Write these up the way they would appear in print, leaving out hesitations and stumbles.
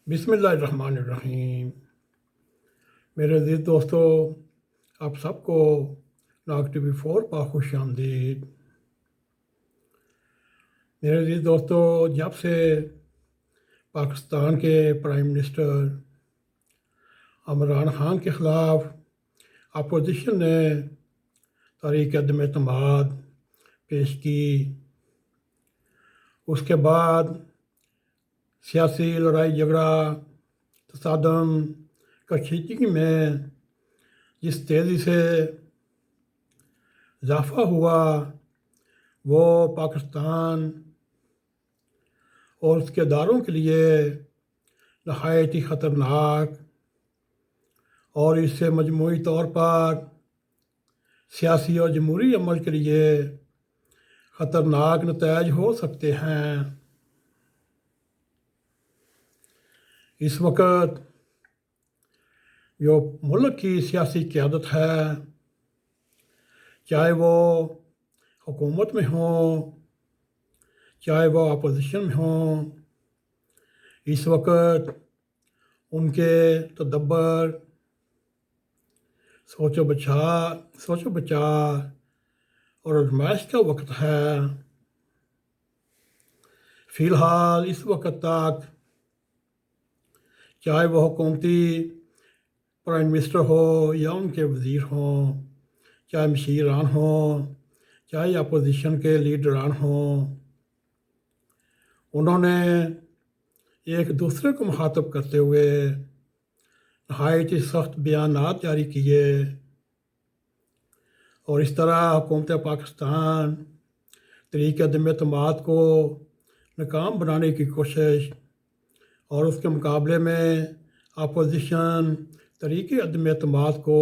بسم اللہ الرحمن الرحیم۔ میرے عزیز دوستو، آپ سب کو ناگ ٹی وی 4 پر خوش آمدید۔ میرے عزیز دوستو، جب سے پاکستان کے پرائم منسٹر عمران خان کے خلاف اپوزیشن نے تحریک عدم اعتماد پیش کی، اس کے بعد سیاسی لڑائی جھگڑا تصادم کشیدگی میں جس تیزی سے اضافہ ہوا وہ پاکستان اور اس کے اداروں کے لیے نہایت ہی خطرناک اور اس سے مجموعی طور پر سیاسی اور جمہوری عمل کے لیے خطرناک نتائج ہو سکتے ہیں۔ اس وقت جو ملک کی سیاسی قیادت ہے، چاہے وہ حکومت میں ہوں چاہے وہ اپوزیشن میں ہوں، اس وقت ان کے تدبر، سوچ و بچار اور آزمائش کا وقت ہے۔ فی الحال اس وقت تک چاہے وہ حکومتی پرائم منسٹر ہو یا ان کے وزیر ہوں، چاہے مشیران ہوں، چاہے اپوزیشن کے لیڈران ہوں، انہوں نے ایک دوسرے کو مخاطب کرتے ہوئے نہایت ہی سخت بیانات جاری کیے اور اس طرح حکومت پاکستان تحریک عدم اعتماد کو ناکام بنانے کی کوشش اور اس کے مقابلے میں اپوزیشن تحریک عدم اعتماد کو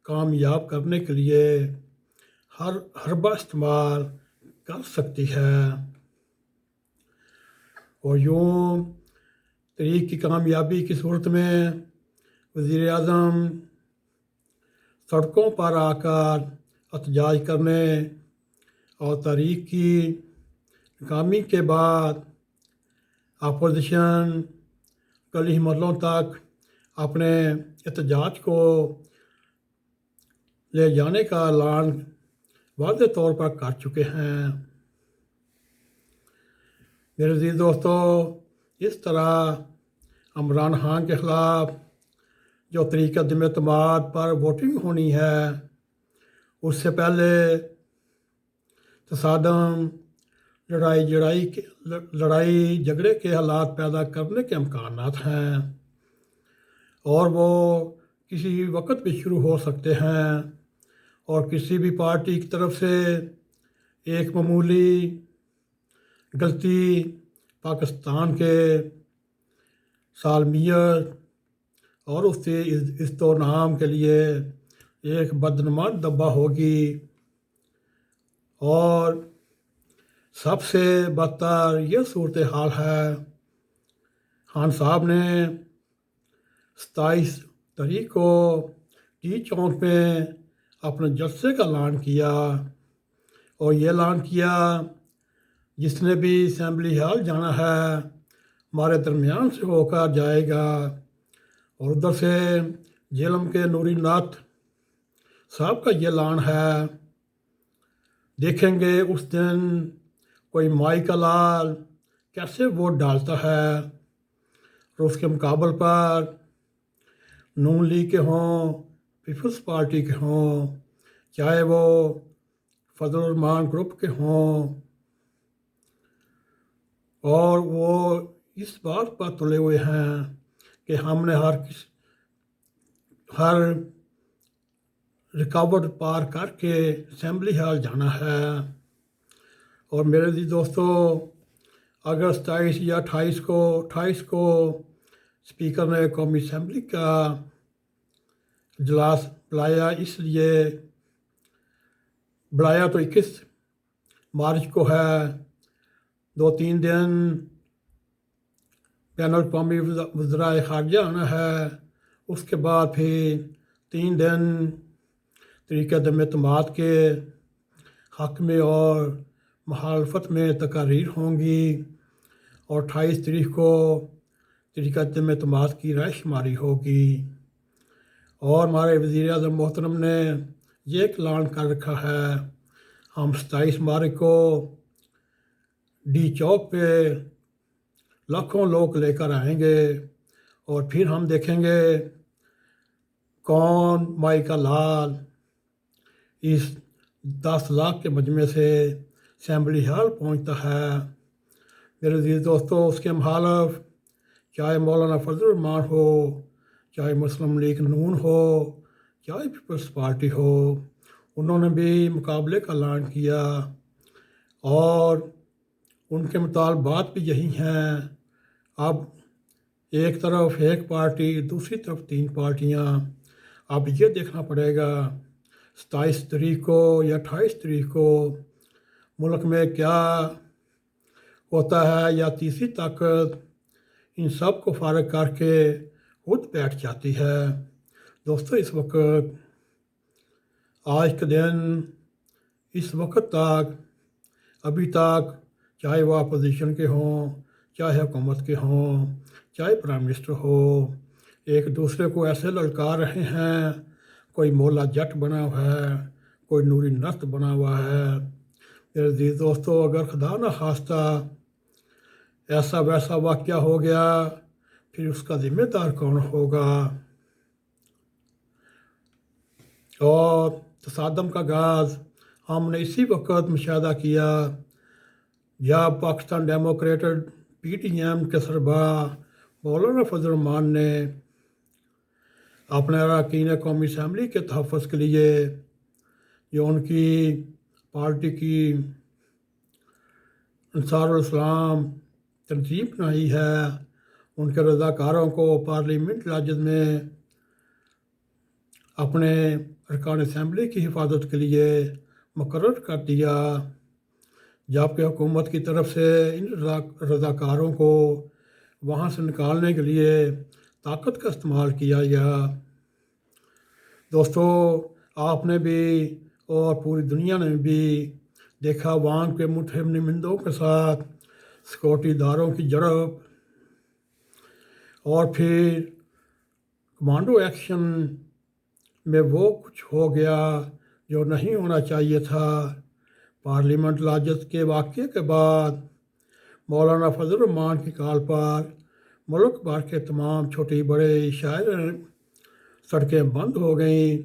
کامیاب کرنے کے لیے ہر حربہ استعمال کر سکتی ہے، اور یوں تحریک کی کامیابی کی صورت میں وزیر اعظم سڑکوں پر آ کر احتجاج کرنے اور تحریک کی ناکامی کے بعد اپوزیشن گلی محلوں تک اپنے احتجاج کو لے جانے کا اعلان واضح طور پر کر چکے ہیں۔ میرے عزیز دوستو، اس طرح عمران خان کے خلاف جو تحریک عدم اعتماد پر ووٹنگ ہونی ہے، اس سے پہلے تصادم، لڑائی جھگڑے کے حالات پیدا کرنے کے امکانات ہیں، اور وہ کسی وقت بھی شروع ہو سکتے ہیں، اور کسی بھی پارٹی کی طرف سے ایک معمولی غلطی پاکستان کے سالمیت اور اس سے عزت و نام کے لیے ایک بدنما دبا ہوگی، اور سب سے بدتر یہ صورتحال ہے۔ خان صاحب نے 27 تاریخ کو ٹی چوک میں اپنے جلسے کا اعلان کیا، اور یہ اعلان کیا جس نے بھی اسمبلی ہال جانا ہے ہمارے درمیان سے ہو کر جائے گا، اور ادھر سے جہلم کے نوری ناتھ صاحب کا یہ اعلان ہے۔ دیکھیں گے اس دن کوئی مائی کا لال کیسے ووٹ ڈالتا ہے، اور اس کے مقابل پر نون لیگ کے ہوں، پیپلز پارٹی کے ہوں، چاہے وہ فضل الرحمان گروپ کے ہوں، اور وہ اس بات پر تلے ہوئے ہیں کہ ہم نے ہر رکاوٹ پار کر کے اسمبلی ہال جانا ہے۔ اور میرے عزیز دوستو، اگر 27 یا 28 کو اسپیکر نے قومی اسمبلی کا اجلاس بلایا، اس لیے بلایا تو 21 مارچ کو ہے، 2-3 دن بین الاقوامی وزرائے خارجہ آنا ہے، اس کے بعد پھر 3 دن تحریک عدم اعتماد کے حق میں اور مخالفت میں تقاریر ہوں گی، اور 28 تاریخ کو طریقہ عدم اعتماد کی رائے شماری ہوگی۔ اور ہمارے وزیر اعظم محترم نے یہ اعلان کر رکھا ہے، ہم 27 مارچ کو ڈی چوک پہ لاکھوں لوگ لے کر آئیں گے اور پھر ہم دیکھیں گے کون مائی کا لال اس 10 لاکھ کے مجمع سے اسمبلی ہال پہنچتا ہے۔ میرے عزیز دوستو، اس کے مخالف چاہے مولانا فضل الرحمان ہو، چاہے مسلم لیگ نون ہو، چاہے پیپلز پارٹی ہو، انہوں نے بھی مقابلے کا اعلان کیا اور ان کے مطالبات بھی یہی ہیں۔ اب ایک طرف ایک پارٹی، دوسری طرف 3 پارٹیاں۔ اب یہ دیکھنا پڑے گا 27 تاریخ کو یا 28 تاریخ کو ملک میں کیا ہوتا ہے، یا تیسری طاقت ان سب کو فارغ کر کے خود بیٹھ جاتی ہے۔ دوستو، اس وقت آج کے دن اس وقت تک ابھی تک چاہے وہ اپوزیشن کے ہوں، چاہے حکومت کے ہوں، چاہے پرائم منسٹر ہو، ایک دوسرے کو ایسے للکار رہے ہیں، کوئی مولا جٹ بنا ہوا ہے، کوئی نوری نست بنا ہوا ہے۔ میرے عزیز دوستو، اگر خدا نہ خواستہ ایسا ویسا واقعہ ہو گیا، پھر اس کا ذمہ دار کون ہوگا؟ اور تصادم کا آغاز ہم نے اسی وقت مشاہدہ کیا جب پاکستان ڈیموکریٹڈ پی ٹی ایم کے سربراہ مولانا فضل الرحمان نے اپنے اراکین قومی اسمبلی کے تحفظ کے لیے جو ان کی پارٹی کی انصار الاسلام تنظیم بنائی ہے، ان کے رضاکاروں کو پارلیمنٹ اجلاس میں اپنے ارکان اسمبلی کی حفاظت کے لیے مقرر کر دیا، جبکہ حکومت کی طرف سے ان رضاکاروں کو وہاں سے نکالنے کے لیے طاقت کا استعمال کیا گیا۔ دوستو، آپ نے بھی اور پوری دنیا نے بھی دیکھا وہاں کے متحد نمائندوں کے ساتھ سیکورٹی اداروں کی جڑپ، اور پھر کمانڈو ایکشن میں وہ کچھ ہو گیا جو نہیں ہونا چاہیے تھا۔ پارلیمنٹ اجلاس کے واقعے کے بعد مولانا فضل الرحمان کی کال پر ملک بھر کے تمام چھوٹی بڑے شاعر سڑکیں بند ہو گئیں،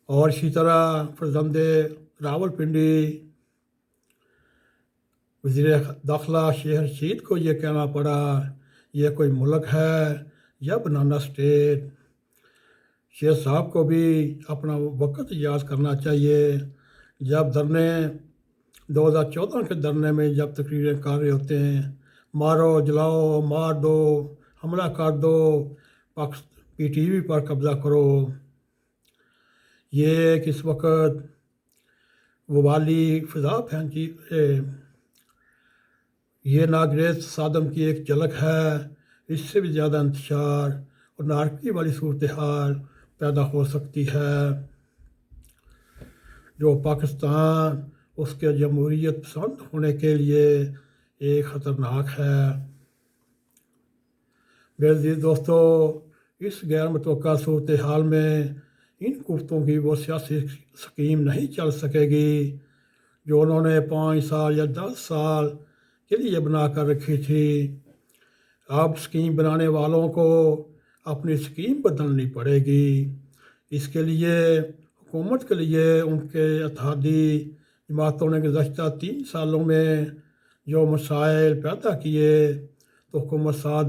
اور اسی طرح فرزند راولپنڈی وزیر داخلہ شیخ رشید کو یہ کہنا پڑا، یہ کوئی ملک ہے یا بنانا اسٹیٹ؟ شیخ صاحب کو بھی اپنا وقت یاد کرنا چاہیے، جب دھرنے 2014 کے دھرنے میں جب تقریریں کر رہے ہوتے ہیں، مارو جلاؤ مار دو حملہ کر دو پی ٹی وی پر قبضہ کرو، یہ کس وقت وبالی فضا پھینکی، یہ ناگزیر تصادم کی ایک جھلک ہے۔ اس سے بھی زیادہ انتشار اور نارکی والی صورتحال پیدا ہو سکتی ہے، جو پاکستان اس کے جمہوریت پسند ہونے کے لیے ایک خطرناک ہے۔ میرے عزیز دوستو، اس غیر متوقع صورتحال میں ان قوتوں کی وہ سیاسی سکیم نہیں چل سکے گی جو انہوں نے 5 سال یا 10 سال کے لیے بنا کر رکھی تھی۔ اب سکیم بنانے والوں کو اپنی سکیم بدلنی پڑے گی۔ اس کے لیے حکومت کے لیے ان کے اتحادی جماعتوں نے گزشتہ 3 سالوں میں جو مسائل پیدا کیے تو حکومت ساتھ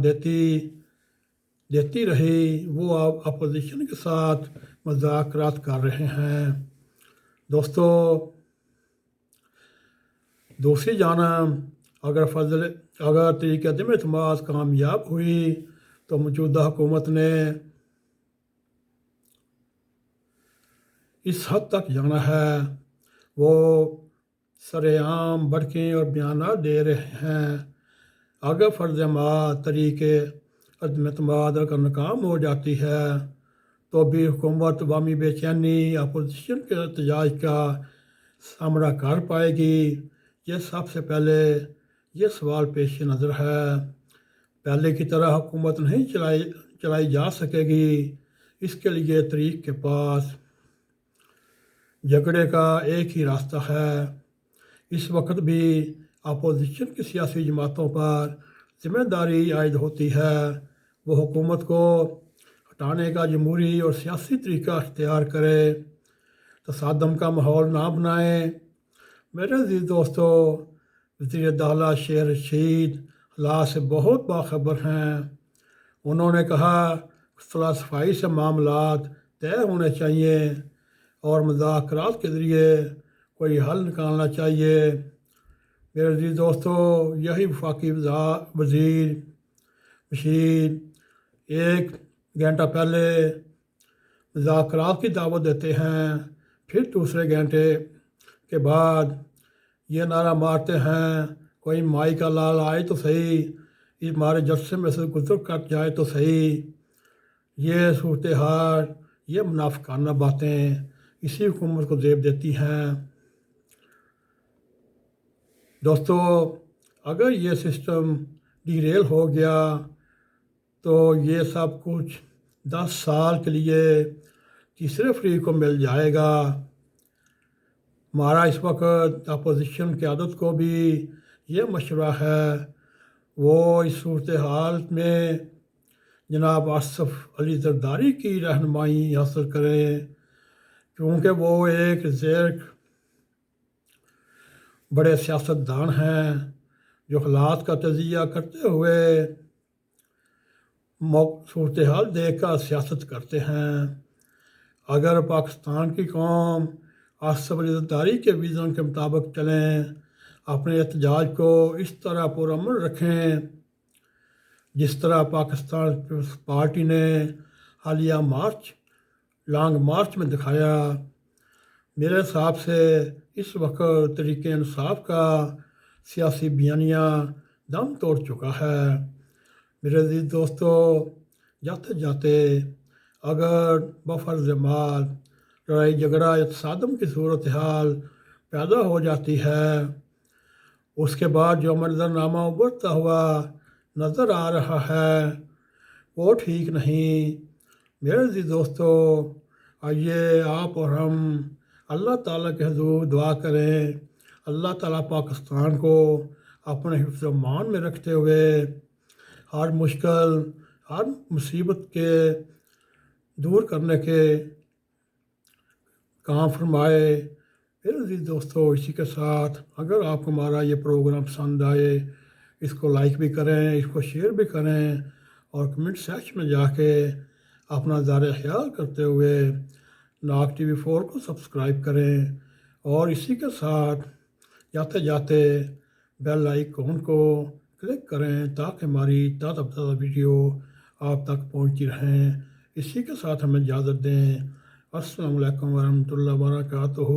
دیتی رہی، وہ اب اپوزیشن کے ساتھ مذاکرات کر رہے ہیں۔ دوستو، دوسری جانب اگر طریقہ عدم اعتماد کامیاب ہوئی تو موجودہ حکومت نے اس حد تک جانا ہے، وہ سر عام بڑکیں اور بیانات دے رہے ہیں۔ اگر فرض عماد طریقے عدم اعتماد اگر ناکام ہو جاتی ہے تو بھی حکومت عوامی بے چینی اپوزیشن کے احتجاج کا سامنا کر پائے گی؟ یہ سب سے پہلے یہ سوال پیش نظر ہے۔ پہلے کی طرح حکومت نہیں چلائی جا سکے گی۔ اس کے لیے طریق کے پاس جھگڑے کا ایک ہی راستہ ہے۔ اس وقت بھی اپوزیشن کی سیاسی جماعتوں پر ذمہ داری عائد ہوتی ہے، وہ حکومت کو ہٹانے کا جمہوری اور سیاسی طریقہ اختیار کرے، تصادم کا ماحول نہ بنائیں۔ میرے عزیز دوستو، وزیر داخلہ شیخ رشید حالات سے بہت باخبر ہیں۔ انہوں نے کہا صلاح صفائی سے معاملات طے ہونے چاہیے اور مذاکرات کے ذریعے کوئی حل نکالنا چاہیے۔ میرے عزیز دوستو، یہی وفاقی وزیر بشیر ایک گھنٹہ پہلے مذاکرات کی دعوت دیتے ہیں، پھر دوسرے گھنٹے کے بعد یہ نعرہ مارتے ہیں کوئی مائی کا لال آئے تو صحیح، اس ہمارے جلسے میں سے گزر کر جائے تو صحیح۔ یہ صورتحال، یہ منافقانہ باتیں اسی حکومت کو زیب دیتی ہیں۔ دوستو، اگر یہ سسٹم ڈیریل ہو گیا تو یہ سب کچھ 10 سال کے لیے تیسرے فریق کو مل جائے گا۔ ہمارا اس وقت اپوزیشن قیادت کو بھی یہ مشورہ ہے، وہ اس صورتحال میں جناب آصف علی زرداری کی رہنمائی حاصل کریں، کیونکہ وہ ایک بڑے سیاستدان ہیں جو حالات کا تجزیہ کرتے ہوئے صورتحال دیکھ کر سیاست کرتے ہیں۔ اگر پاکستان کی قوم آصف علی زرداری کے ویژن کے مطابق چلیں، اپنے احتجاج کو اس طرح پرامن رکھیں جس طرح پاکستان پیپلز پارٹی نے حالیہ لانگ مارچ میں دکھایا، میرے حساب سے اس وقت تحریک انصاف کا سیاسی بیانیہ دم توڑ چکا ہے۔ میرے عزیز دوستو، جاتے جاتے اگر بفرض محال لڑائی جھگڑا یا تصادم کی صورتحال پیدا ہو جاتی ہے، اس کے بعد جو منظرنامہ ابھرتا ہوا نظر آ رہا ہے وہ ٹھیک نہیں۔ میرے عزیز دوستو، آئیے آپ اور ہم اللہ تعالیٰ کے حضور دعا کریں، اللہ تعالیٰ پاکستان کو اپنے حفظ و امان میں رکھتے ہوئے ہر مشکل، ہر مصیبت کے دور کرنے کے کام فرمائے۔ میرے عزیز دوستو، اسی کے ساتھ اگر آپ کو ہمارا یہ پروگرام پسند آئے، اس کو لائک بھی کریں، اس کو شیئر بھی کریں اور کمنٹ سیکشن میں جا کے اپنا زار خیال کرتے ہوئے ناگ ٹی وی 4 کو سبسکرائب کریں، اور اسی کے ساتھ جاتے جاتے بیل آئیکن کو کلک کریں تاکہ ہماری تازہ ویڈیو آپ تک پہنچتی رہیں۔ اسی کے ساتھ ہمیں اجازت دیں۔ السلام علیکم ورحمۃ اللہ وبرکاتہ۔